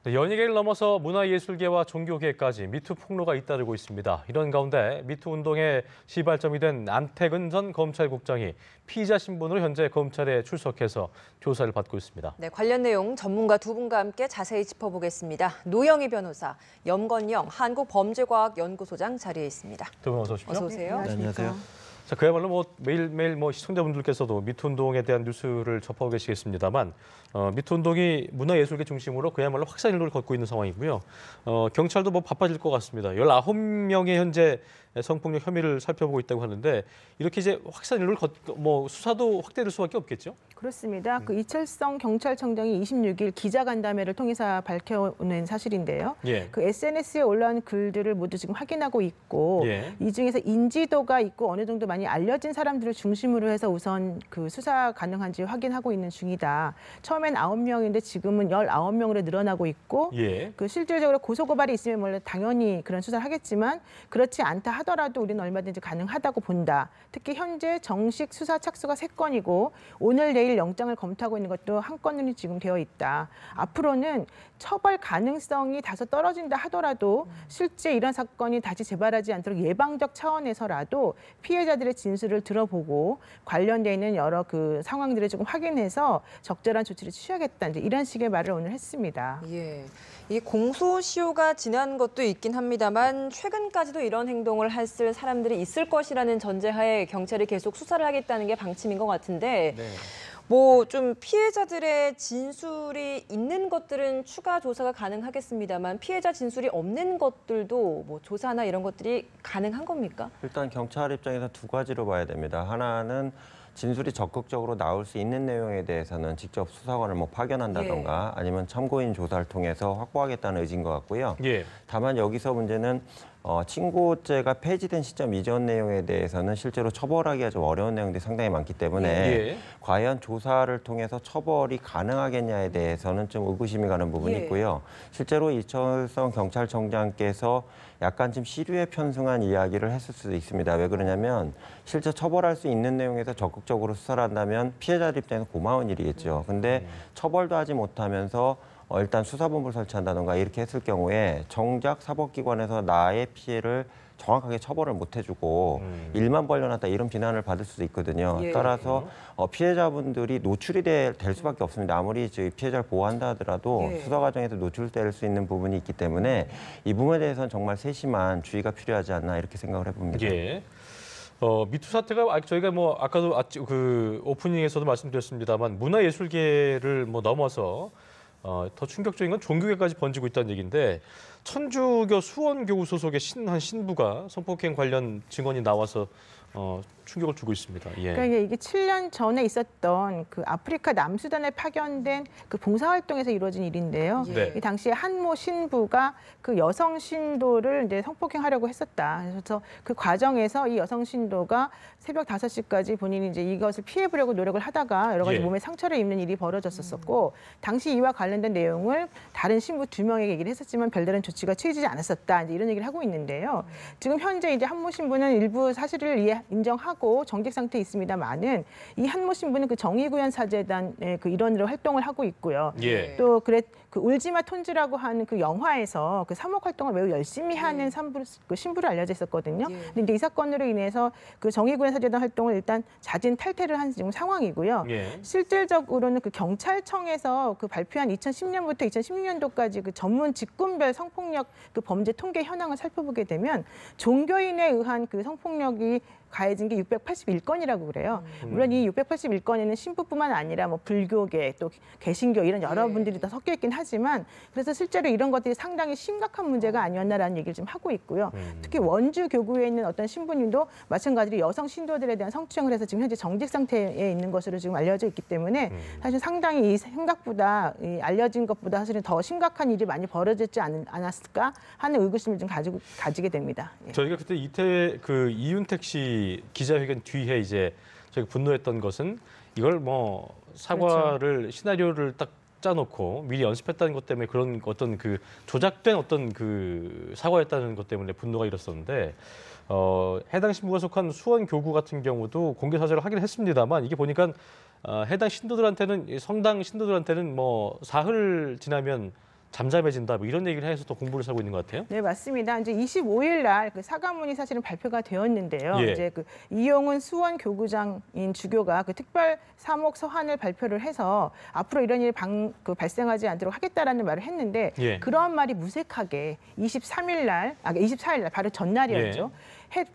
네, 연예계를 넘어서 문화예술계와 종교계까지 미투 폭로가 잇따르고 있습니다. 이런 가운데 미투 운동의 시발점이 된 안태근 전 검찰국장이 피의자 신분으로 현재 검찰에 출석해서 조사를 받고 있습니다. 네, 관련 내용 전문가 두 분과 함께 자세히 짚어보겠습니다. 노영희 변호사, 염건영 한국범죄과학연구소장 자리에 있습니다. 두 분 어서 오십시오. 어서 오세요. 네, 안녕하세요. 자, 그야말로 매일매일 시청자분들께서도 미투 운동에 대한 뉴스를 접하고 계시겠습니다만 미투 운동이 문화예술계 중심으로 그야말로 확산일로를 걷고 있는 상황이고요. 경찰도 바빠질 것 같습니다. 19명의 현재 성폭력 혐의를 살펴보고 있다고 하는데 이렇게 이제 확산일로를 수사도 확대될 수밖에 없겠죠? 그렇습니다. 그 이철성 경찰청장이 26일 기자간담회를 통해서 밝혀낸 사실인데요. 예. 그 SNS에 올라온 글들을 모두 지금 확인하고 있고 예. 이 중에서 인지도가 있고 어느 정도 많이 알려진 사람들을 중심으로 해서 우선 그 수사 가능한지 확인하고 있는 중이다. 처음엔 9명인데 지금은 19명으로 늘어나고 있고 예. 그 실질적으로 고소고발이 있으면 물론 당연히 그런 수사를 하겠지만 그렇지 않다 하더라도 우리는 얼마든지 가능하다고 본다. 특히 현재 정식 수사 착수가 3건이고 오늘 내일 영장을 검토하고 있는 것도 1건으로 지금 되어 있다. 앞으로는 처벌 가능성이 다소 떨어진다 하더라도 실제 이런 사건이 다시 재발하지 않도록 예방적 차원에서라도 피해자들의 진술을 들어보고 관련돼 있는 여러 그 상황들을 조금 확인해서 적절한 조치를 취하겠다. 이제 이런 식의 말을 오늘 했습니다. 예, 이 공소시효가 지난 것도 있긴 합니다만 최근까지도 이런 행동을 했을 사람들이 있을 것이라는 전제하에 경찰이 계속 수사를 하겠다는 게 방침인 것 같은데 네. 좀 피해자들의 진술이 있는 것들은 추가 조사가 가능하겠습니다만 피해자 진술이 없는 것들도 조사나 이런 것들이 가능한 겁니까? 일단 경찰 입장에서 두 가지로 봐야 됩니다. 하나는 진술이 적극적으로 나올 수 있는 내용에 대해서는 직접 수사관을 파견한다던가 아니면 참고인 조사를 통해서 확보하겠다는 의지인 것 같고요. 예. 다만 여기서 문제는 친고죄가 폐지된 시점 이전 내용에 대해서는 실제로 처벌하기가 좀 어려운 내용들이 상당히 많기 때문에 예. 과연 조사를 통해서 처벌이 가능하겠냐에 대해서는 좀 의구심이 가는 부분이 예. 있고요. 실제로 이철성 경찰청장께서 약간 좀 시류에 편승한 이야기를 했을 수도 있습니다. 왜 그러냐면 실제 처벌할 수 있는 내용에서 적극적으로 수사를 한다면 피해자들 입장에서 고마운 일이겠죠. 근데 처벌도 하지 못하면서 일단 수사본부를 설치한다던가 이렇게 했을 경우에 정작 사법기관에서 나의 피해를 정확하게 처벌을 못 해주고 일만 벌려놨다 이런 비난을 받을 수도 있거든요. 예. 따라서 피해자분들이 노출이 될 수밖에 없습니다. 아무리 저희 피해자를 보호한다 하더라도 예. 수사 과정에서 노출될 수 있는 부분이 있기 때문에 이 부분에 대해서는 정말 세심한 주의가 필요하지 않나 이렇게 생각을 해봅니다. 예. 미투 사태가 저희가 아까도 그 오프닝에서도 말씀드렸습니다만 문화예술계를 넘어서 더 충격적인 건 종교계까지 번지고 있다는 얘기인데 천주교 수원교구 소속의 한 신부가 성폭행 관련 증언이 나와서 충격을 주고 있습니다. 예. 그러니까 이게 7년 전에 있었던 그 아프리카 남수단에 파견된 그 봉사활동에서 이루어진 일인데요. 예. 네. 이 당시에 한모 신부가 그 여성 신도를 이제 성폭행하려고 했었다. 그래서 그 과정에서 이 여성 신도가 새벽 5시까지 본인이 이제 이것을 피해보려고 노력을 하다가 여러 가지 예. 몸에 상처를 입는 일이 벌어졌었고 당시 이와 관련된 내용을 다른 신부 2명에게 얘기를 했었지만 별다른 조치가 취해지지 않았었다. 이제 이런 얘기를 하고 있는데요. 지금 현재 이제 한모 신부는 일부 사실을 인정하고 정직 상태에 있습니다만은 이 한모 신부는 그 정의구현 사재단의 그 일원으로 활동을 하고 있고요. 예. 또 그 울지마 톤즈라고 하는 그 영화에서 그 사목 활동을 매우 열심히 하는 그 신부로 알려져 있었거든요. 예. 근데 이제 이 사건으로 인해서 그 정의구현 사재단 활동을 일단 자진 탈퇴를 한 지금 상황이고요. 예. 실질적으로는 그 경찰청에서 그 발표한 2010년부터 2016년도까지 그 전문 직군별 성폭력 그 범죄 통계 현황을 살펴보게 되면 종교인에 의한 그 성폭력이 가해진 게 681건이라고 그래요. 물론 이 681건에는 신부뿐만 아니라 불교계 또 개신교 이런 여러분들이 다 섞여 있긴 하지만 그래서 실제로 이런 것들이 상당히 심각한 문제가 아니었나라는 얘기를 좀 하고 있고요. 특히 원주 교구에 있는 어떤 신부님도 마찬가지로 여성 신도들에 대한 성추행을 해서 지금 현재 정직 상태에 있는 것으로 지금 알려져 있기 때문에 사실 상당히 이 생각보다 이 알려진 것보다 사실은 더 심각한 일이 많이 벌어지지 않았을까 하는 의구심을 좀 가지게 됩니다. 예. 저희가 그때 이윤택 씨 기자회견 뒤에 이제 저희가 분노했던 것은 이걸 사과를 시나리오를 딱 짜놓고 미리 연습했다는 것 때문에 그런 어떤 그 조작된 어떤 그 사과였다는 것 때문에 분노가 일었었는데 해당 신부가 속한 수원 교구 같은 경우도 공개 사죄를 하긴 했습니다만 이게 보니까 해당 신도들한테는 성당 신도들한테는 사흘 지나면 잠잠해진다 뭐 이런 얘기를 해서 또 공부를 하고 있는 것 같아요. 네, 맞습니다. 이제 25일 날 그 사과문이 사실은 발표가 되었는데요. 예. 이제 그 이용훈 수원 교구장인 주교가 그 특별 사목 서한을 발표를 해서 앞으로 이런 일이 발생하지 않도록 하겠다라는 말을 했는데 예. 그런 말이 무색하게 24일 날 바로 전날이었죠.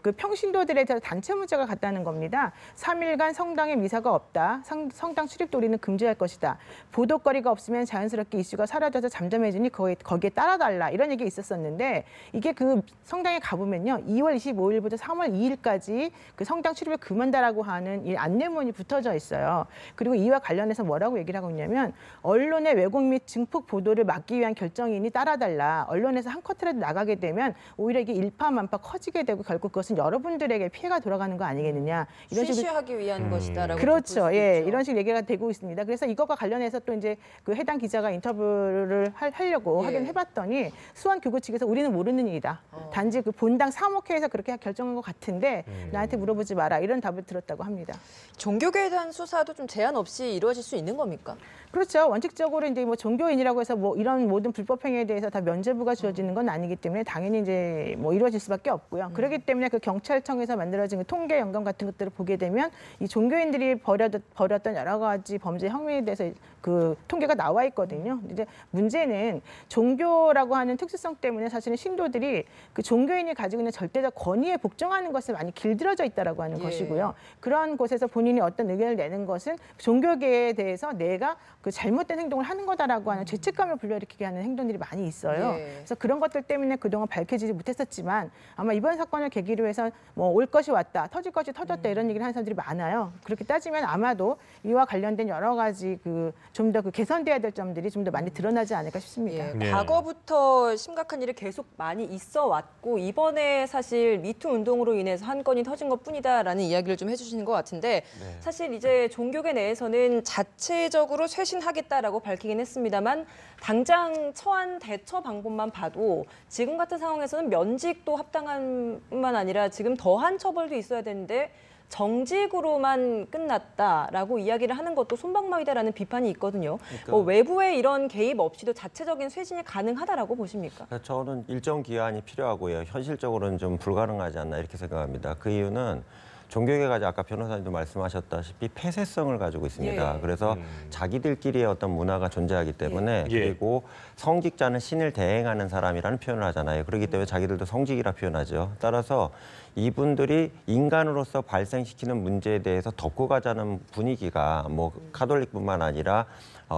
그 평신도들에 대해서 단체 문자가 갔다는 겁니다. 3일간 성당에 미사가 없다. 성당 출입도 우리는 금지할 것이다. 보도거리가 없으면 자연스럽게 이슈가 사라져서 잠잠해지니 거기에 따라달라. 이런 얘기 있었었는데 이게 그 성당에 가보면요. 2월 25일부터 3월 2일까지 그 성당 출입을 금한다라고 하는 이 안내문이 붙어져 있어요. 그리고 이와 관련해서 뭐라고 얘기를 하고 있냐면 언론의 왜곡 및 증폭 보도를 막기 위한 결정이니 따라달라. 언론에서 한 커트라도 나가게 되면 오히려 이게 일파만파 커지게 되고 결국 그것은 여러분들에게 피해가 돌아가는 거 아니겠느냐. 이런 식으로 시시하기 위한 것이다라고 그렇죠. 예, 있죠. 이런 식으로 얘기가 되고 있습니다. 그래서 이것과 관련해서 또 이제 그 해당 기자가 인터뷰를 하려고 예. 하긴 해봤더니 수원 교구 측에서 우리는 모르는 일이다. 단지 그 본당 사목회에서 그렇게 결정한 것 같은데 나한테 물어보지 마라. 이런 답을 들었다고 합니다. 종교계에 대한 수사도 좀 제한 없이 이루어질 수 있는 겁니까? 그렇죠. 원칙적으로 이제 뭐 종교인이라고 해서 뭐 이런 모든 불법 행위에 대해서 다 면죄부가 주어지는 건 아니기 때문에 당연히 이제 뭐 이루어질 수밖에 없고요. 그렇기 때문에 그 경찰청에서 만들어진 그 통계 영감 같은 것들을 보게 되면 이 종교인들이 벌였던 여러 가지 범죄 혐의에 대해서 그 통계가 나와 있거든요. 이제 문제는 종교라고 하는 특수성 때문에 사실은 신도들이 그 종교인이 가지고 있는 절대적 권위에 복종하는 것을 많이 길들여져 있다라고 하는 예. 것이고요. 그런 곳에서 본인이 어떤 의견을 내는 것은 종교계에 대해서 내가 그 잘못된 행동을 하는 거다라고 하는 죄책감을 불러일으키게 하는 행동들이 많이 있어요. 예. 그래서 그런 것들 때문에 그동안 밝혀지지 못했었지만 아마 이번 사건을 계기로 해서 뭐 올 것이 왔다, 터질 것이 터졌다 이런 얘기를 하는 사람들이 많아요. 그렇게 따지면 아마도 이와 관련된 여러 가지 그 좀 더 그 개선돼야 될 점들이 좀 더 많이 드러나지 않을까 싶습니다. 예, 네. 과거부터 심각한 일이 계속 많이 있어 왔고 이번에 사실 미투 운동으로 인해서 한 건이 터진 것뿐이다라는 이야기를 좀 해주시는 것 같은데 사실 이제 종교계 내에서는 자체적으로 쇄신하겠다라고 밝히긴 했습니다만 당장 처한 대처 방법만 봐도 지금 같은 상황에서는 면직도 합당한 뿐만 아니라 지금 더한 처벌도 있어야 되는데 정직으로만 끝났다라고 이야기를 하는 것도 솜방망이다라는 비판이 있거든요. 그러니까 외부의 이런 개입 없이도 자체적인 쇄신이 가능하다라고 보십니까? 저는 일정 기한이 필요하고요. 현실적으로는 좀 불가능하지 않나 이렇게 생각합니다. 그 이유는 종교계가 아까 변호사님도 말씀하셨다시피 폐쇄성을 가지고 있습니다. 예. 그래서 자기들끼리의 어떤 문화가 존재하기 때문에 예. 그리고 성직자는 신을 대행하는 사람이라는 표현을 하잖아요. 그렇기 때문에 자기들도 성직이라 표현하죠. 따라서 이분들이 인간으로서 발생시키는 문제에 대해서 덮고 가자는 분위기가 뭐 카톨릭뿐만 아니라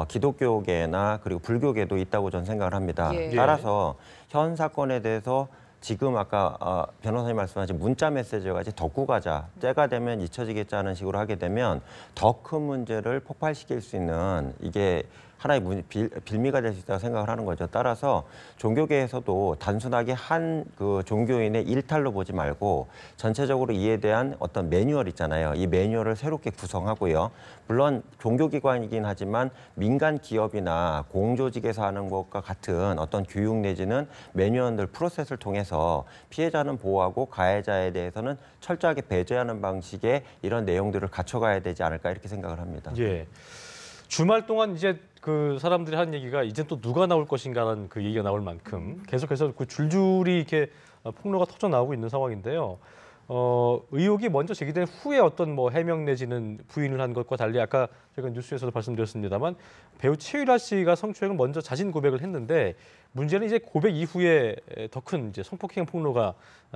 기독교계나 그리고 불교계도 있다고 저는 생각을 합니다. 예. 따라서 현 사건에 대해서 지금 아까 변호사님 말씀하신 문자 메시지와 같이 덮고 가자, 때가 되면 잊혀지겠지 하는 식으로 하게 되면 더 큰 문제를 폭발시킬 수 있는 이게 하나의 빌미가 될 수 있다고 생각을 하는 거죠. 따라서 종교계에서도 단순하게 한 그 종교인의 일탈로 보지 말고 전체적으로 이에 대한 어떤 매뉴얼 있잖아요. 이 매뉴얼을 새롭게 구성하고요. 물론 종교기관이긴 하지만 민간 기업이나 공조직에서 하는 것과 같은 어떤 교육 내지는 매뉴얼들 프로세스를 통해서 피해자는 보호하고 가해자에 대해서는 철저하게 배제하는 방식의 이런 내용들을 갖춰가야 되지 않을까 이렇게 생각을 합니다. 예. 주말 동안 이제 그 사람들이 하는 얘기가 이제 또 누가 나올 것인가라는 그 얘기가 나올 만큼 계속해서 그 줄줄이 이렇게 폭로가 터져 나오고 있는 상황인데요. 의혹이 먼저 제기된 후에 어떤 뭐 해명 내지는 부인을 한 것과 달리 아까 제가 뉴스에서도 말씀드렸습니다만 배우 최유라 씨가 성추행을 먼저 자신 고백을 했는데 문제는 이제 고백 이후에 더 큰 이제 성폭행 폭로가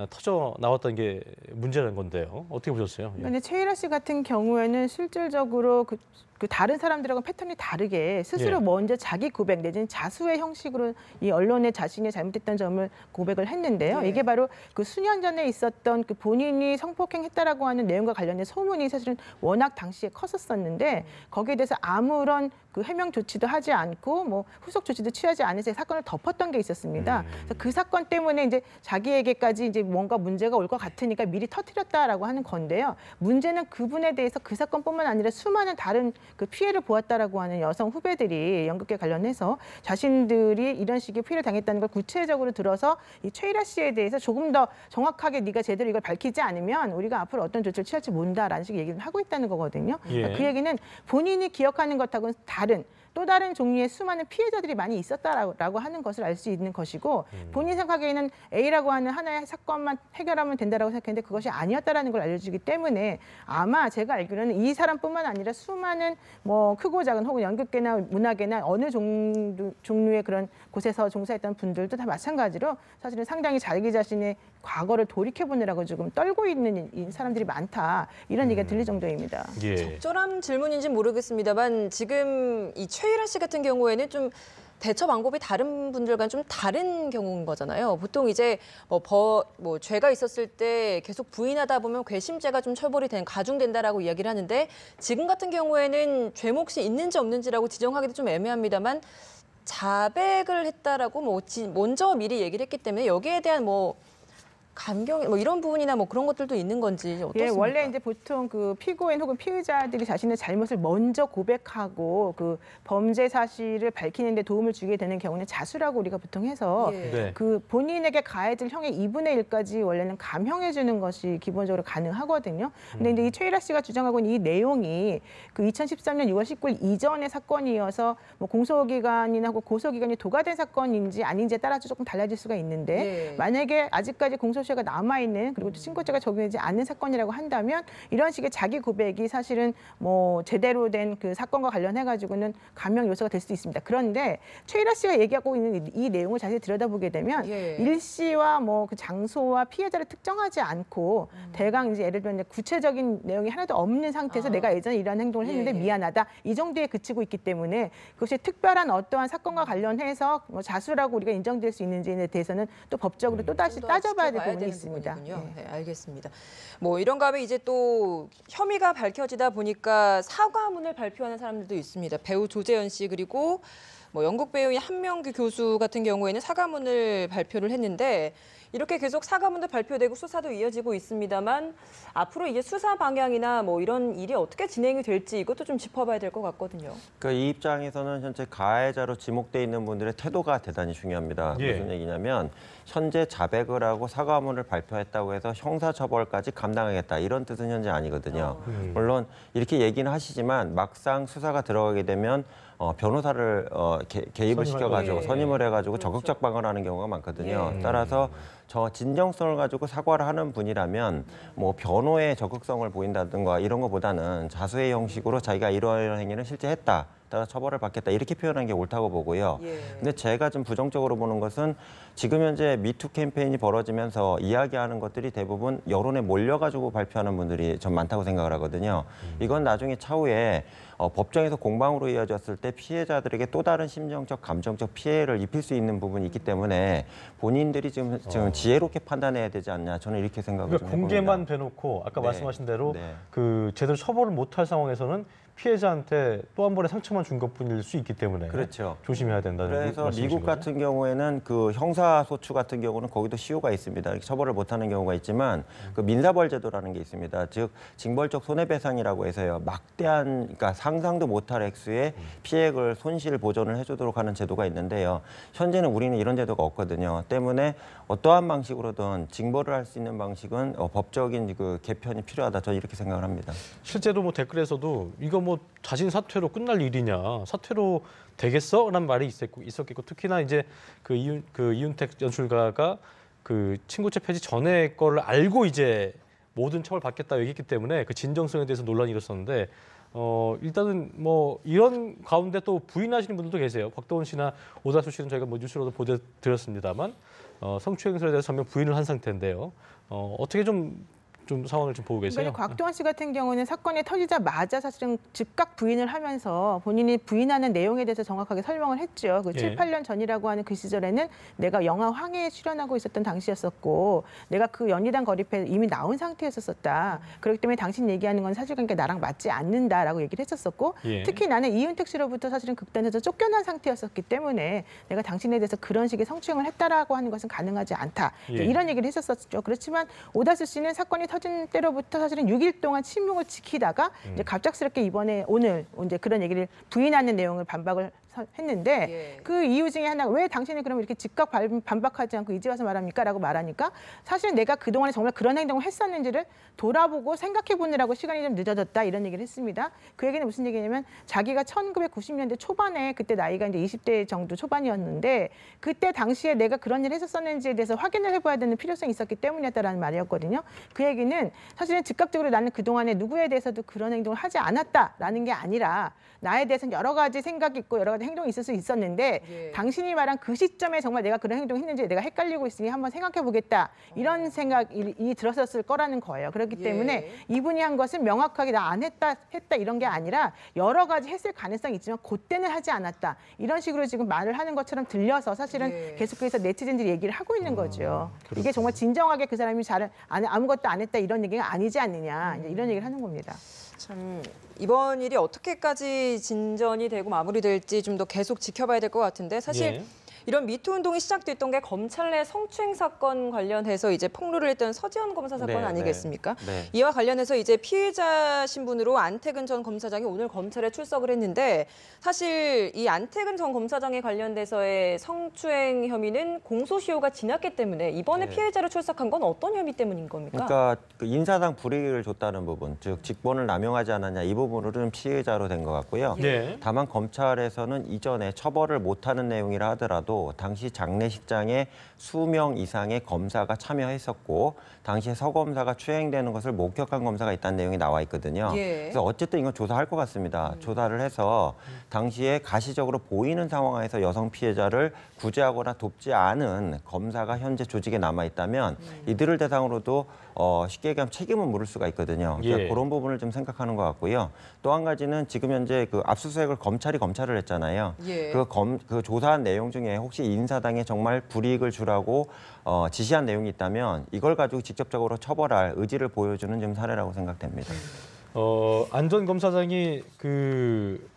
터져 나왔다는 게 문제라는 건데요. 어떻게 보셨어요? 예. 근데 최일아 씨 같은 경우에는 실질적으로 그 다른 사람들하고 패턴이 다르게 스스로 예. 먼저 자기 고백 내지는 자수의 형식으로 이 언론에 자신이 잘못했던 점을 고백을 했는데요. 예. 이게 바로 그 수년 전에 있었던 그 본인이 성폭행했다라고 하는 내용과 관련된 소문이 사실은 워낙 당시에 컸었었는데 거기에 대해서 아무런 그 해명 조치도 하지 않고 뭐 후속 조치도 취하지 않아서 사건을 덮었던 게 있었습니다. 그래서 그 사건 때문에 이제 자기에게까지 이제 뭔가 문제가 올 것 같으니까 미리 터뜨렸다라고 하는 건데요. 문제는 그분에 대해서 그 사건뿐만 아니라 수많은 다른 그 피해를 보았다라고 하는 여성 후배들이 연극계 관련해서 자신들이 이런 식의 피해를 당했다는 걸 구체적으로 들어서 이 최일아 씨에 대해서 조금 더 정확하게 네가 제대로 이걸 밝히지 않으면 우리가 앞으로 어떤 조치를 취할지 모른다라는 식의 얘기를 하고 있다는 거거든요. 예. 그 얘기는 본인이 기억하는 것하고는 다른 또 다른 종류의 수많은 피해자들이 많이 있었다라고 하는 것을 알 수 있는 것이고 본인 생각에는 A라고 하는 하나의 사건만 해결하면 된다라고 생각했는데 그것이 아니었다라는 걸 알려주기 때문에 아마 제가 알기로는 이 사람뿐만 아니라 수많은 뭐 크고 작은 혹은 연극계나 문화계나 어느 종류의 그런 곳에서 종사했던 분들도 다 마찬가지로 사실은 상당히 자기 자신의 과거를 돌이켜보느라고 조금 떨고 있는 이 사람들이 많다. 이런 얘기가 들릴 정도입니다. 예. 적절한 질문인지 모르겠습니다만 지금 이 최일아 씨 같은 경우에는 좀 대처 방법이 다른 분들과는 좀 다른 경우인 거잖아요. 보통 이제 뭐 죄가 있었을 때 계속 부인하다 보면 괘씸죄가 좀 처벌이 가중된다라고 이야기를 하는데 지금 같은 경우에는 죄 몫이 있는지 없는지라고 지정하기도 좀 애매합니다만 자백을 했다라고 먼저 미리 얘기를 했기 때문에 여기에 대한 감경, 이런 부분이나 그런 것들도 있는 건지 어떻습니까? 예, 원래 이제 보통 그 피고인 혹은 피의자들이 자신의 잘못을 먼저 고백하고 그 범죄 사실을 밝히는 데 도움을 주게 되는 경우는 자수라고 우리가 보통 해서 예. 네. 그 본인에게 가해질 형의 2분의 1까지 원래는 감형해 주는 것이 기본적으로 가능하거든요. 근데 이제 이 최일아 씨가 주장하고 있는 이 내용이 그 2013년 6월 19일 이전의 사건이어서 공소기간이나 혹은 고소기간이 도가된 사건인지 아닌지에 따라서 조금 달라질 수가 있는데 예. 만약에 아직까지 공소시효가 남아있는 그리고 또 신고죄가 적용되지 않는 사건이라고 한다면 이런 식의 자기 고백이 사실은 제대로 된 그 사건과 관련해가지고는 감형 요소가 될 수도 있습니다. 그런데 최일아 씨가 얘기하고 있는 이 내용을 자세히 들여다보게 되면 예. 일시와 그 장소와 피해자를 특정하지 않고 대강 이제 예를 들면 이제 구체적인 내용이 하나도 없는 상태에서 내가 예전에 이런 행동을 했는데 예, 예. 미안하다 이 정도에 그치고 있기 때문에 그것이 특별한 어떠한 사건과 관련해서 자수라고 우리가 인정될 수 있는지에 대해서는 또 법적으로 또 다시 좀 더 따져봐야 될 지켜봐야 부분이 되는 있습니다. 부분이군요. 네. 네, 알겠습니다. 이런가 하면 이제 또 혐의가 밝혀지다 보니까 사과문을 발표하는 사람들도 있습니다. 배우 조재현 씨 그리고 연극 배우인 한명규 교수 같은 경우에는 사과문을 발표를 했는데 이렇게 계속 사과문도 발표되고 수사도 이어지고 있습니다만 앞으로 이제 수사 방향이나 이런 일이 어떻게 진행이 될지 이것도 좀 짚어봐야 될 것 같거든요. 그러니까 이 입장에서는 현재 가해자로 지목돼 있는 분들의 태도가 대단히 중요합니다. 예. 무슨 얘기냐면 현재 자백을 하고 사과문을 발표했다고 해서 형사처벌까지 감당하겠다 이런 뜻은 현재 아니거든요. 물론 이렇게 얘기는 하시지만 막상 수사가 들어가게 되면 변호사를 개입을 시켜가지고 선임을 해가지고 적극적 방어를 하는 경우가 많거든요. 따라서 저 진정성을 가지고 사과를 하는 분이라면 변호의 적극성을 보인다든가 이런 것보다는 자수의 형식으로 자기가 이러이러한 행위를 실제 했다. 따라 처벌을 받겠다 이렇게 표현하는 게 옳다고 보고요. 근데 제가 좀 부정적으로 보는 것은 지금 현재 미투 캠페인이 벌어지면서 이야기하는 것들이 대부분 여론에 몰려가지고 발표하는 분들이 좀 많다고 생각을 하거든요. 이건 나중에 차후에 법정에서 공방으로 이어졌을 때 피해자들에게 또 다른 심정적, 감정적 피해를 입힐 수 있는 부분이 있기 때문에 본인들이 지금 지혜롭게 판단해야 되지 않냐 저는 이렇게 생각을 좀 해봅니다. 공개만 대놓고 아까 네. 말씀하신 대로 네. 그 제대로 처벌을 못할 상황에서는 피해자한테 또 한 번의 상처만 준 것뿐일 수 있기 때문에 그렇죠. 조심해야 된다는 그래서 말씀이신 미국 거죠? 같은 경우에는 그 형사소추 같은 경우는 거기도 시효가 있습니다. 이렇게 처벌을 못하는 경우가 있지만 그 민사벌제도라는 게 있습니다. 즉 징벌적 손해배상이라고 해서요. 막대한 그러니까 상상도 못할 액수의 피해액을 손실 보전을 해주도록 하는 제도가 있는데요. 현재는 우리는 이런 제도가 없거든요. 때문에 어떠한 방식으로든 징벌을 할 수 있는 방식은 법적인 그 개편이 필요하다. 저는 이렇게 생각을 합니다. 실제로 댓글에서도 이거 자진 사퇴로 끝날 일이냐, 사퇴로 되겠어? 라는 말이 있었겠고 특히나 이제 그 이윤택 연출가가 그 친고죄 폐지 전에 거를 알고 이제 모든 처벌 받겠다 얘기했기 때문에 그 진정성에 대해서 논란이 일었었는데 일단은 이런 가운데 또 부인하시는 분들도 계세요. 곽도원 씨나 오다수 씨는 저희가 뉴스로도 보도드렸습니다만 성추행 행사에 대해서 전면 부인을 한 상태인데요. 어떻게 좀 상황을 좀 보고 계세요? 그러니까 곽도원 씨 같은 경우는 사건이 터지자마자 사실은 즉각 부인을 하면서 본인이 부인하는 내용에 대해서 정확하게 설명을 했죠. 그 7, 8년 전이라고 하는 그 시절에는 내가 영화 황해에 출연하고 있었던 당시였었고 내가 그 연희당 거리패에 이미 나온 상태였었다. 그렇기 때문에 당신 얘기하는 건 사실관계 나랑 맞지 않는다라고 얘기를 했었었고 특히 나는 이윤택 씨로부터 사실은 극단에서 쫓겨난 상태였었기 때문에 내가 당신에 대해서 그런 식의 성추행을 했다라고 하는 것은 가능하지 않다. 이런 얘기를 했었었죠. 그렇지만 오다수 씨는 사건이 터진 때로부터 사실은 6일 동안 침묵을 지키다가 이제 갑작스럽게 오늘 이제 그런 얘기를 부인하는 내용을 반박을 했는데 예. 그 이유 중에 하나가 왜 당신이 그러면 이렇게 즉각 반박하지 않고 이제 와서 말합니까? 라고 말하니까 사실은 내가 그동안에 정말 그런 행동을 했었는지를 돌아보고 생각해 보느라고 시간이 좀 늦어졌다 이런 얘기를 했습니다. 그 얘기는 무슨 얘기냐면 자기가 1990년대 초반에 그때 나이가 이제 20대 정도 초반이었는데 그때 당시에 내가 그런 일을 했었었는지에 대해서 확인을 해봐야 되는 필요성이 있었기 때문이었다라는 말이었거든요. 그 얘기는 사실은 즉각적으로 나는 그동안에 누구에 대해서도 그런 행동을 하지 않았다라는 게 아니라 나에 대해서는 여러 가지 생각이 있고 여러 가지 행동이 있을 수 있었는데 예. 당신이 말한 그 시점에 정말 내가 그런 행동을 했는지 내가 헷갈리고 있으니 한번 생각해 보겠다 이런 생각이 들었었을 거라는 거예요. 그렇기 예. 때문에 이분이 한 것은 명확하게 나 안 했다 이런 게 아니라 여러 가지 했을 가능성이 있지만 그때는 하지 않았다 이런 식으로 지금 말을 하는 것처럼 들려서 사실은 예. 계속해서 네티즌들이 얘기를 하고 있는 거죠. 이게 정말 진정하게 그 사람이 아무것도 안 했다 이런 얘기가 아니지 않느냐 이제 이런 얘기를 하는 겁니다. 참 이번 일이 어떻게까지 진전이 되고 마무리될지 좀 더 계속 지켜봐야 될 것 같은데 사실 예. 이런 미투 운동이 시작됐던 게 검찰 내 성추행 사건 관련해서 이제 폭로를 했던 서지현 검사 사건 네, 아니겠습니까? 네. 이와 관련해서 이제 피해자 신분으로 안태근 전 검사장이 오늘 검찰에 출석을 했는데 사실 이 안태근 전 검사장에 관련돼서의 성추행 혐의는 공소시효가 지났기 때문에 이번에 네. 피해자로 출석한 건 어떤 혐의 때문인 겁니까? 그러니까 그 인사상 불이익을 줬다는 부분, 즉 직권을 남용하지 않았냐 이 부분으로는 피해자로 된 것 같고요. 예. 다만 검찰에서는 이전에 처벌을 못하는 내용이라 하더라도 당시 장례식장에 수명 이상의 검사가 참여했었고 당시에 서 검사가 추행되는 것을 목격한 검사가 있다는 내용이 나와 있거든요. 예. 그래서 어쨌든 이건 조사할 것 같습니다. 조사를 해서 당시에 가시적으로 보이는 상황에서 여성 피해자를 구제하거나 돕지 않은 검사가 현재 조직에 남아 있다면 이들을 대상으로도 쉽게 얘기하면 책임을 물을 수가 있거든요. 그러니까 예. 그런 부분을 좀 생각하는 것 같고요. 또 한 가지는 지금 현재 그 압수수색을 검찰을 했잖아요. 예. 그 조사한 내용 중에 혹시 인사당에 정말 불이익을 주라고 지시한 내용이 있다면 이걸 가지고 직접적으로 처벌할 의지를 보여주는 좀 사례라고 생각됩니다. 안 전 검사장이 그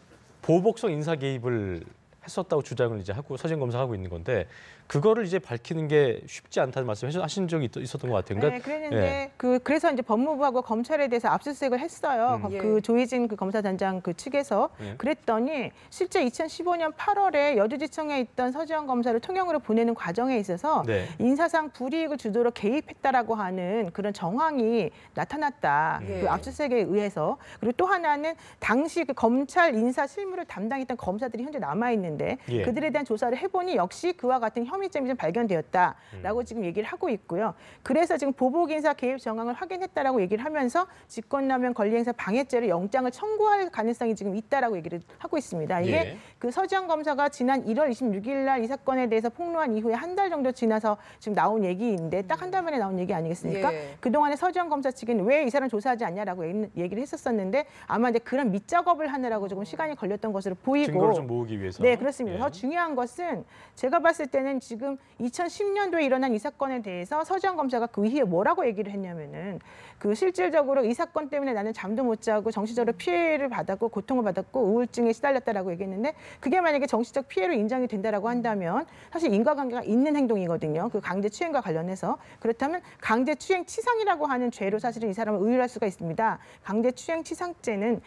보복성 인사 개입을 했었다고 주장을 이제 하고 서지현 검사가 하고 있는 건데 그거를 이제 밝히는 게 쉽지 않다는 말씀 하신 적이 있었던 것 같아요. 네, 그랬는데 그래서 이제 법무부하고 검찰에 대해서 압수수색을 했어요. 예. 그 조희진 그 검사단장 그 측에서 예. 그랬더니 실제 2015년 8월에 여주지청에 있던 서지현 검사를 통영으로 보내는 과정에 있어서 네. 인사상 불이익을 주도록 개입했다라고 하는 그런 정황이 나타났다. 예. 그 압수수색에 의해서. 그리고 또 하나는 당시 그 검찰 인사 실무를 담당했던 검사들이 현재 남아 있는데 예. 그들에 대한 조사를 해보니 역시 그와 같은 혐의점이 좀 발견되었다라고 지금 얘기를 하고 있고요. 그래서 지금 보복 인사 개입 정황을 확인했다라고 얘기를 하면서 직권남용 권리행사 방해죄로 영장을 청구할 가능성이 지금 있다라고 얘기를 하고 있습니다. 이게 예. 그 서지현 검사가 지난 1월 26일 날 이 사건에 대해서 폭로한 이후에 한 달 정도 지나서 지금 나온 얘기인데 딱 한 달 만에 나온 얘기 아니겠습니까? 예. 그동안에 서지현 검사 측은 왜 이 사람 조사하지 않냐라고 얘기를 했었었는데 아마 이제 그런 밑작업을 하느라고 조금 시간이 걸렸던 것으로 보이고 증거를 좀 모으기 위해서. 네, 그렇습니다. 예. 더 중요한 것은 제가 봤을 때는 지금 2010년도에 일어난 이 사건에 대해서 서지현 검사가 그 이후에 뭐라고 얘기를 했냐면은 그 실질적으로 이 사건 때문에 나는 잠도 못 자고 정신적으로 피해를 받았고 고통을 받았고 우울증에 시달렸다라고 얘기했는데 그게 만약에 정신적 피해로 인정이 된다라고 한다면 사실 인과관계가 있는 행동이거든요. 그 강제추행과 관련해서 그렇다면 강제추행치상이라고 하는 죄로 사실은 이 사람을 의율할 수가 있습니다. 강제추행치상죄는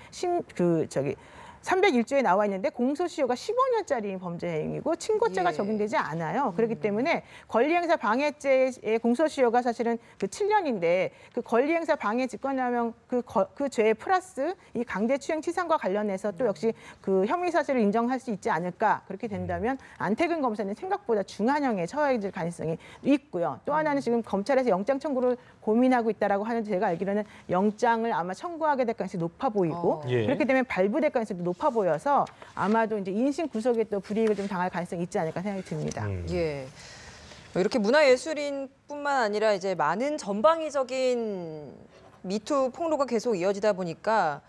301조에 나와 있는데 공소시효가 15년짜리 범죄 행위고 친고죄가 예. 적용되지 않아요. 그렇기 때문에 권리행사 방해죄의 공소시효가 사실은 그 7년인데 그 권리행사 방해 직권남용 그 죄 플러스 이 강제추행치상과 관련해서 또 역시 그 혐의 사실을 인정할 수 있지 않을까 그렇게 된다면 안태근 검사는 생각보다 중한형에 처해질 가능성이 있고요. 또 하나는 지금 검찰에서 영장 청구를 고민하고 있다라고 하는데 제가 알기로는 영장을 아마 청구하게 될 가능성이 높아 보이고 예. 그렇기 때문에 발부될 가능성이 높아 보여서 아마도 이제 인신 구속에 또 불이익을 좀 당할 가능성이 있지 않을까 생각이 듭니다. 예. 이렇게 문화예술인뿐만 아니라 이제 많은 전방위적인 미투 폭로가 계속 이어지다 보니까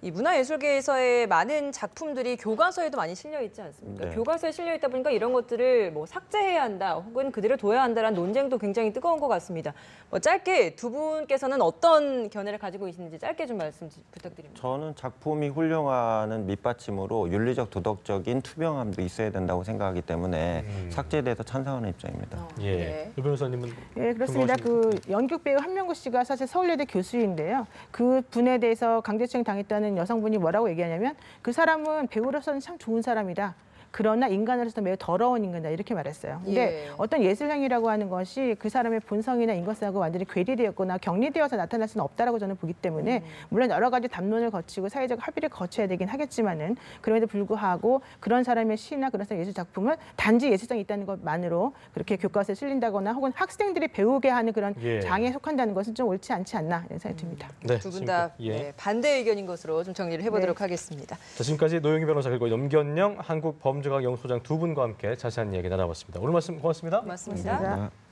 이 문화예술계에서의 많은 작품들이 교과서에도 많이 실려 있지 않습니까? 네. 교과서에 실려 있다 보니까 이런 것들을 뭐 삭제해야 한다, 혹은 그대로 둬야 한다라는 논쟁도 굉장히 뜨거운 것 같습니다. 뭐 짧게 두 분께서는 어떤 견해를 가지고 계시는지 짧게 좀 말씀 부탁드립니다. 저는 작품이 훌륭하는 밑받침으로 윤리적, 도덕적인 투명함도 있어야 된다고 생각하기 때문에 삭제에 대해서 찬성하는 입장입니다. 예. 네. 유 변호사님은 예, 그렇습니다. 그 연극 배우 한명구 씨가 사실 서울예대 교수인데요. 그 분에 대해서 강제추행 당했다는 하는 여성분이 뭐라고 얘기하냐면 그 사람은 배우로서는 참 좋은 사람이다. 그러나 인간으로서 매우 더러운 인간이다 이렇게 말했어요. 근데 예. 어떤 예술행위라고 하는 것이 그 사람의 본성이나 인격성하고 완전히 괴리되었거나 격리되어서 나타날 수는 없다라고 저는 보기 때문에 물론 여러 가지 담론을 거치고 사회적 합의를 거쳐야 되긴 하겠지만은 그럼에도 불구하고 그런 사람의 시나 그런 사람의 예술 작품을 단지 예술성이 있다는 것만으로 그렇게 교과서에 실린다거나 혹은 학생들이 배우게 하는 그런 예. 장애에 속한다는 것은 좀 옳지 않지 않나 이런 생각이 듭니다. 네, 두 분 다 예. 반대 의견인 것으로 좀 정리를 해보도록 하겠습니다. 자, 지금까지 노영희 변호사 그리고 염견영 한국범죄과학연구소장 두 분과 함께 자세한 이야기 나눠봤습니다. 오늘 말씀 고맙습니다. 고맙습니다. 감사합니다.